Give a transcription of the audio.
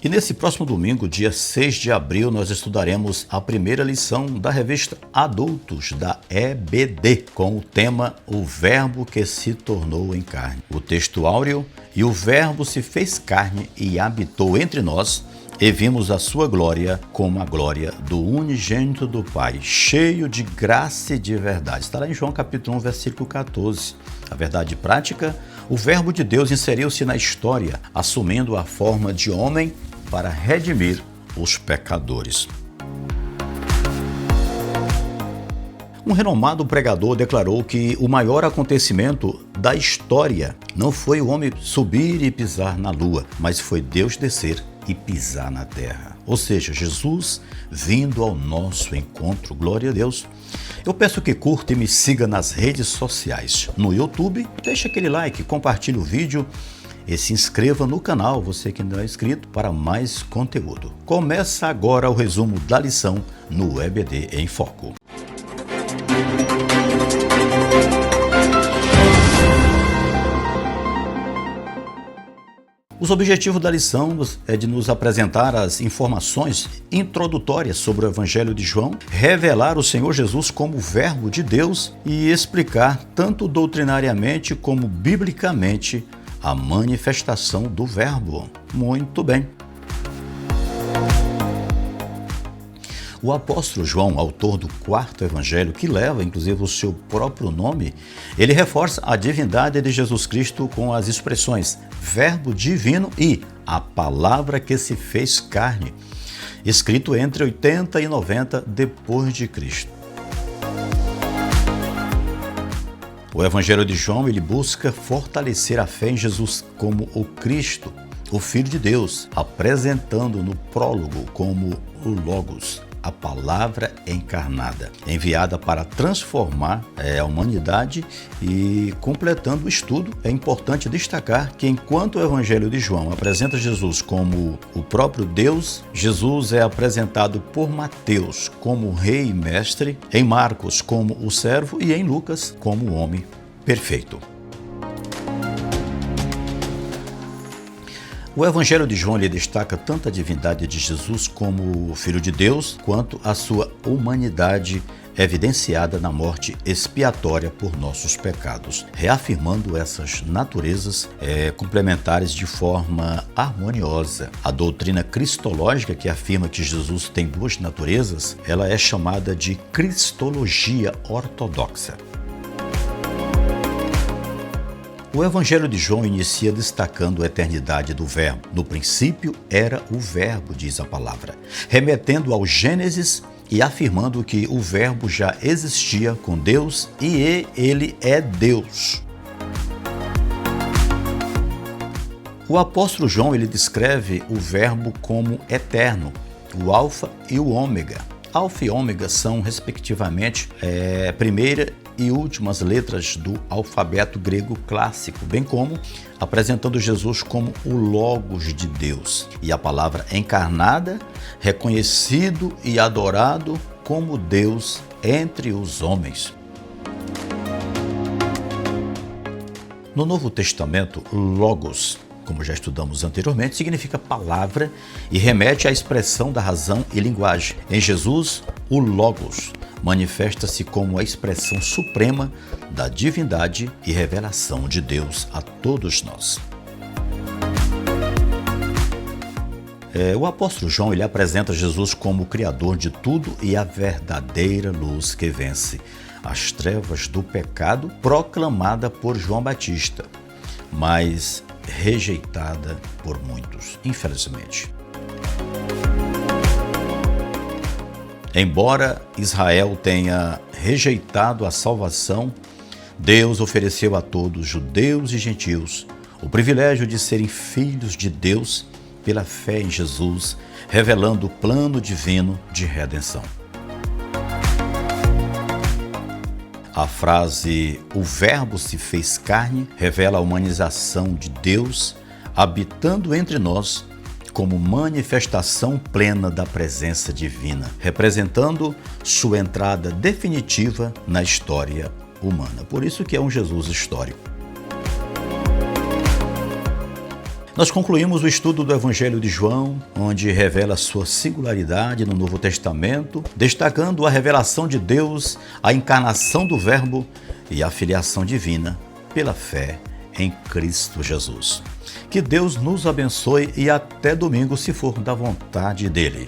E nesse próximo domingo, dia 6 de abril, nós estudaremos a primeira lição da revista Adultos da EBD, com o tema O Verbo que se tornou em carne. O texto áureo: e o Verbo se fez carne e habitou entre nós, e vimos a sua glória como a glória do unigênito do Pai, cheio de graça e de verdade. Está lá em João capítulo 1, versículo 14. A verdade prática: o Verbo de Deus inseriu-se na história, assumindo a forma de homem para redimir os pecadores. Um renomado pregador declarou que o maior acontecimento da história não foi o homem subir e pisar na lua, mas foi Deus descer e pisar na terra. Ou seja, Jesus vindo ao nosso encontro. Glória a Deus. Eu peço que curta e me siga nas redes sociais. No YouTube, deixa aquele like, compartilhe o vídeo e se inscreva no canal, você que não é inscrito, para mais conteúdo. Começa agora o resumo da lição no EBD em Foco. Os objetivos da lição é de nos apresentar as informações introdutórias sobre o Evangelho de João, revelar o Senhor Jesus como Verbo de Deus e explicar tanto doutrinariamente como biblicamente a manifestação do Verbo. Muito bem. O apóstolo João, autor do quarto evangelho, que leva inclusive o seu próprio nome, ele reforça a divindade de Jesus Cristo com as expressões Verbo divino e a palavra que se fez carne, escrito entre 80 e 90 depois de Cristo. O Evangelho de João, ele busca fortalecer a fé em Jesus como o Cristo, o Filho de Deus, apresentando no prólogo como o Logos, a palavra encarnada, enviada para transformar a humanidade. E completando o estudo, é importante destacar que enquanto o Evangelho de João apresenta Jesus como o próprio Deus, Jesus é apresentado por Mateus como rei e mestre, em Marcos como o servo e em Lucas como o homem perfeito. O Evangelho de João ele destaca tanto a divindade de Jesus como o Filho de Deus, quanto a sua humanidade evidenciada na morte expiatória por nossos pecados, reafirmando essas naturezas complementares de forma harmoniosa. A doutrina cristológica, que afirma que Jesus tem duas naturezas, ela é chamada de cristologia ortodoxa. O Evangelho de João inicia destacando a eternidade do Verbo. No princípio era o Verbo, diz a palavra, remetendo ao Gênesis e afirmando que o Verbo já existia com Deus e ele é Deus. O apóstolo João ele descreve o Verbo como eterno, o Alfa e o Ômega. Alfa e Ômega são, respectivamente, primeira e últimas letras do alfabeto grego clássico, bem como apresentando Jesus como o Logos de Deus e a palavra encarnada, reconhecido e adorado como Deus entre os homens. No Novo Testamento, Logos, como já estudamos anteriormente, significa palavra e remete à expressão da razão e linguagem. Em Jesus, o Logos manifesta-se como a expressão suprema da divindade e revelação de Deus a todos nós. O apóstolo João ele apresenta Jesus como o Criador de tudo e a verdadeira luz que vence as trevas do pecado, proclamada por João Batista, mas rejeitada por muitos, infelizmente. Embora Israel tenha rejeitado a salvação, Deus ofereceu a todos, judeus e gentios, o privilégio de serem filhos de Deus pela fé em Jesus, revelando o plano divino de redenção. A frase "o Verbo se fez carne" revela a humanização de Deus habitando entre nós como manifestação plena da presença divina, representando sua entrada definitiva na história humana. Por isso que é um Jesus histórico. Nós concluímos o estudo do Evangelho de João, onde revela sua singularidade no Novo Testamento, destacando a revelação de Deus, a encarnação do Verbo e a filiação divina pela fé em Cristo Jesus. Que Deus nos abençoe e até domingo, se for da vontade dele.